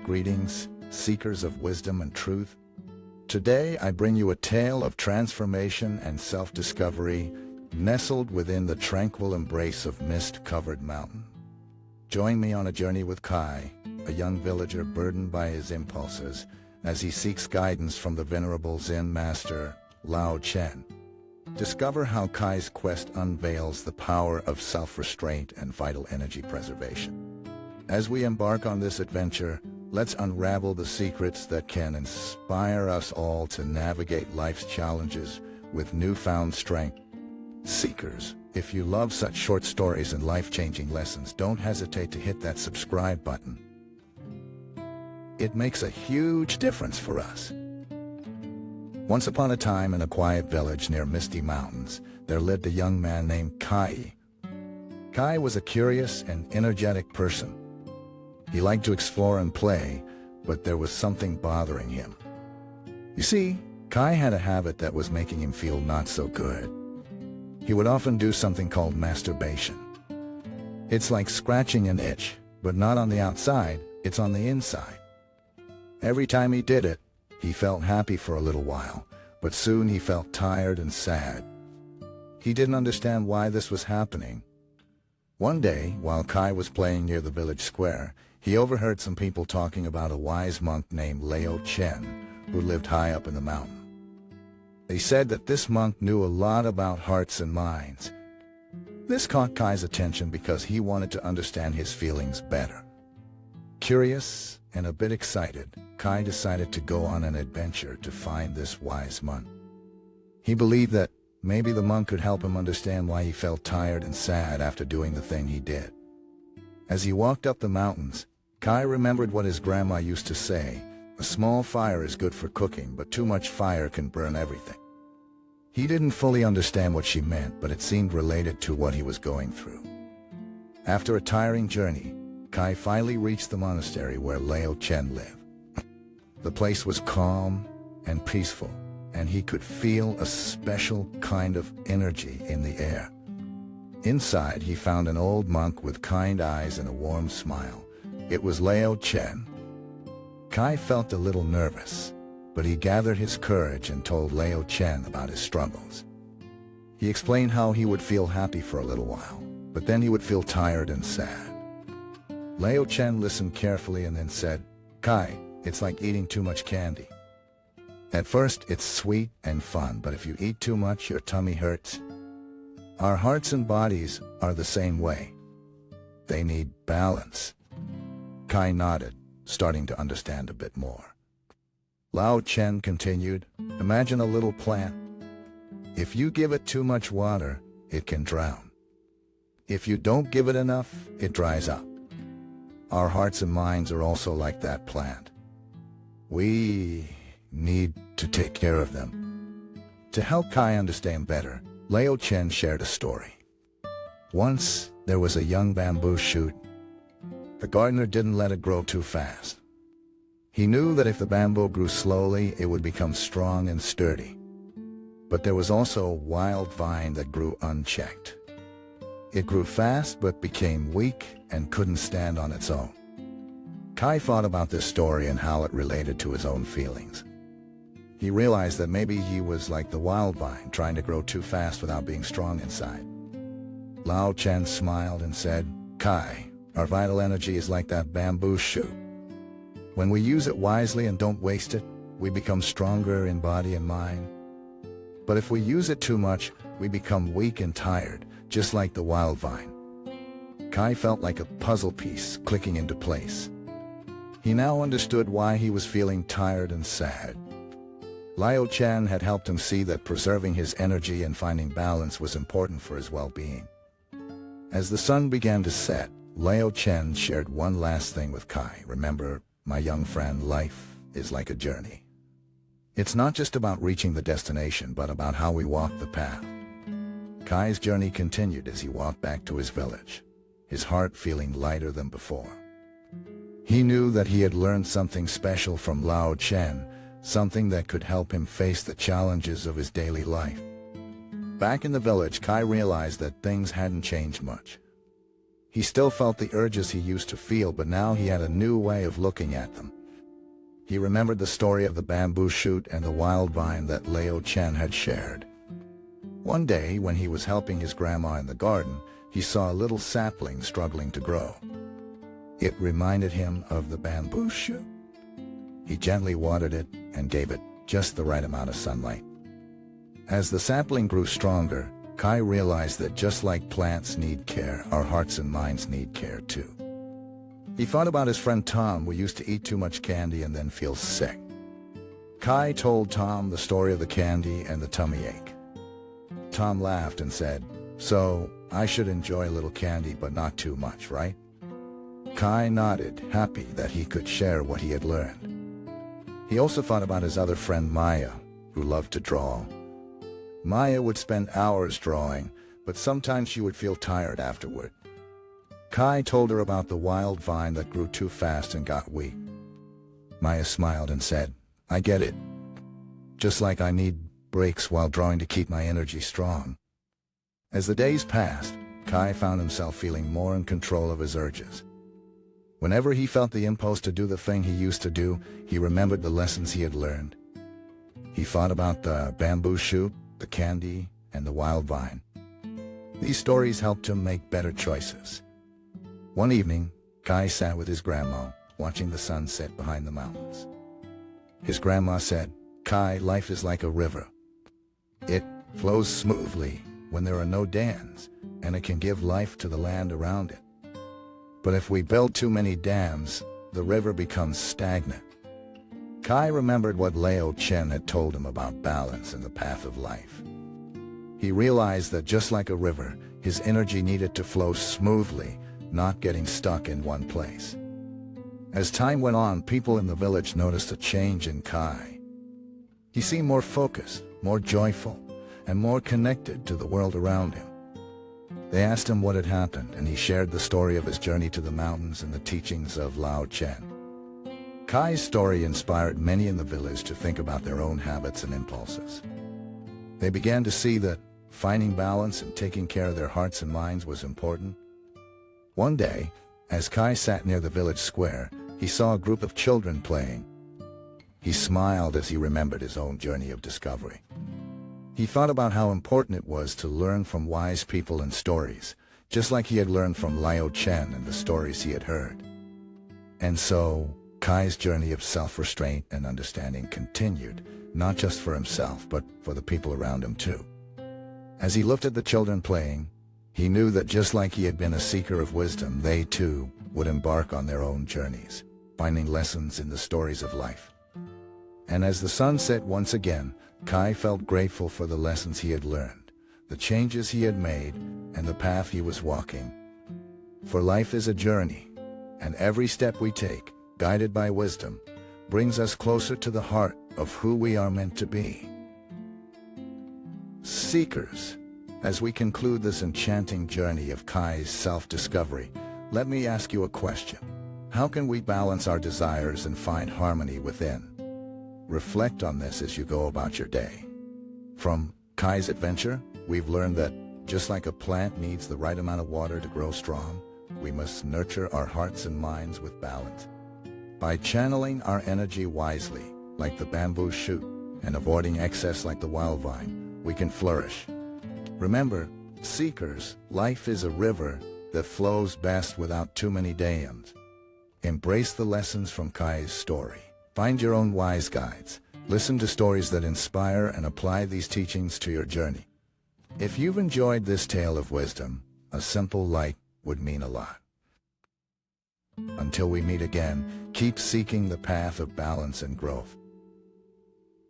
Greetings, seekers of wisdom and truth. Today I bring you a tale of transformation and self-discovery nestled within the tranquil embrace of mist-covered mountain. Join me on a journey with Kai, a young villager burdened by his impulses, as he seeks guidance from the venerable Zen master, Lao Chen. Discover how Kai's quest unveils the power of self-restraint and vital energy preservation. As we embark on this adventure, let's unravel the secrets that can inspire us all to navigate life's challenges with newfound strength. Seekers, if you love such short stories and life-changing lessons, don't hesitate to hit that subscribe button. It makes a huge difference for us. Once upon a time in a quiet village near Misty Mountains, there lived a young man named Kai. Kai was a curious and energetic person. He liked to explore and play, but there was something bothering him. You see, Kai had a habit that was making him feel not so good. He would often do something called masturbation. It's like scratching an itch, but not on the outside, it's on the inside. Every time he did it, he felt happy for a little while, but soon he felt tired and sad. He didn't understand why this was happening. One day, while Kai was playing near the village square, he overheard some people talking about a wise monk named Lao Chen, who lived high up in the mountain. They said that this monk knew a lot about hearts and minds. This caught Kai's attention because he wanted to understand his feelings better. Curious and a bit excited, Kai decided to go on an adventure to find this wise monk. He believed that maybe the monk could help him understand why he felt tired and sad after doing the thing he did. As he walked up the mountains, Kai remembered what his grandma used to say: a small fire is good for cooking, but too much fire can burn everything. He didn't fully understand what she meant, but it seemed related to what he was going through. After a tiring journey, Kai finally reached the monastery where Lao Chen lived. The place was calm and peaceful, and he could feel a special kind of energy in the air. Inside, he found an old monk with kind eyes and a warm smile. It was Lao Chen. Kai felt a little nervous, but he gathered his courage and told Lao Chen about his struggles. He explained how he would feel happy for a little while, but then he would feel tired and sad. Lao Chen listened carefully and then said, "Kai, it's like eating too much candy. At first, it's sweet and fun, but if you eat too much, your tummy hurts. Our hearts and bodies are the same way. They need balance." Kai nodded, starting to understand a bit more. Lao Chen continued, "Imagine a little plant. If you give it too much water, it can drown. If you don't give it enough, it dries up. Our hearts and minds are also like that plant. We need to take care of them." To help Kai understand better, Lao Chen shared a story. Once, there was a young bamboo shoot. The gardener didn't let it grow too fast. He knew that if the bamboo grew slowly, it would become strong and sturdy. But there was also a wild vine that grew unchecked. It grew fast but became weak and couldn't stand on its own. Kai thought about this story and how it related to his own feelings. He realized that maybe he was like the wild vine, trying to grow too fast without being strong inside. Lao Chen smiled and said, "Kai, our vital energy is like that bamboo shoot. When we use it wisely and don't waste it, we become stronger in body and mind. But if we use it too much, we become weak and tired, just like the wild vine." Kai felt like a puzzle piece clicking into place. He now understood why he was feeling tired and sad. Lao Chen had helped him see that preserving his energy and finding balance was important for his well-being. As the sun began to set, Lao Chen shared one last thing with Kai. "Remember, my young friend, life is like a journey. It's not just about reaching the destination, but about how we walk the path." Kai's journey continued as he walked back to his village, his heart feeling lighter than before. He knew that he had learned something special from Lao Chen, something that could help him face the challenges of his daily life. Back in the village, Kai realized that things hadn't changed much. He still felt the urges he used to feel, but now he had a new way of looking at them. He remembered the story of the bamboo shoot and the wild vine that Lao Chen had shared. One day, when he was helping his grandma in the garden, he saw a little sapling struggling to grow. It reminded him of the bamboo shoot. He gently watered it and gave it just the right amount of sunlight. As the sapling grew stronger, Kai realized that just like plants need care, our hearts and minds need care too. He thought about his friend Tom, who used to eat too much candy and then feel sick. Kai told Tom the story of the candy and the tummy ache. Tom laughed and said, "So, I should enjoy a little candy but not too much, right?" Kai nodded, happy that he could share what he had learned. He also thought about his other friend Maya, who loved to draw. Maya would spend hours drawing, but sometimes she would feel tired afterward. Kai told her about the wild vine that grew too fast and got weak. Maya smiled and said, "I get it. Just like I need breaks while drawing to keep my energy strong." As the days passed, Kai found himself feeling more in control of his urges. Whenever he felt the impulse to do the thing he used to do, he remembered the lessons he had learned. He thought about the bamboo shoot, the candy, and the wild vine. These stories helped him make better choices. One evening, Kai sat with his grandma, watching the sun set behind the mountains. His grandma said, "Kai, life is like a river. It flows smoothly when there are no dams, and it can give life to the land around it. But if we build too many dams, the river becomes stagnant." Kai remembered what Lao Chen had told him about balance and the path of life. He realized that just like a river, his energy needed to flow smoothly, not getting stuck in one place. As time went on, people in the village noticed a change in Kai. He seemed more focused, more joyful, and more connected to the world around him. They asked him what had happened, and he shared the story of his journey to the mountains and the teachings of Lao Chen. Kai's story inspired many in the village to think about their own habits and impulses. They began to see that finding balance and taking care of their hearts and minds was important. One day, as Kai sat near the village square, he saw a group of children playing. He smiled as he remembered his own journey of discovery. He thought about how important it was to learn from wise people and stories, just like he had learned from Lao Chen and the stories he had heard. And so, Kai's journey of self-restraint and understanding continued, not just for himself, but for the people around him too. As he looked at the children playing, he knew that just like he had been a seeker of wisdom, they too would embark on their own journeys, finding lessons in the stories of life. And as the sun set once again, Kai felt grateful for the lessons he had learned, the changes he had made, and the path he was walking. For life is a journey, and every step we take, guided by wisdom, brings us closer to the heart of who we are meant to be. Seekers, as we conclude this enchanting journey of Kai's self-discovery, let me ask you a question. How can we balance our desires and find harmony within? Reflect on this as you go about your day. From Kai's adventure, we've learned that just like a plant needs the right amount of water to grow strong, we must nurture our hearts and minds with balance. By channeling our energy wisely, like the bamboo shoot, and avoiding excess like the wild vine, we can flourish. Remember, seekers, life is a river that flows best without too many dams. Embrace the lessons from Kai's story. Find your own wise guides. Listen to stories that inspire and apply these teachings to your journey. If you've enjoyed this tale of wisdom, a simple like would mean a lot. Until we meet again, keep seeking the path of balance and growth.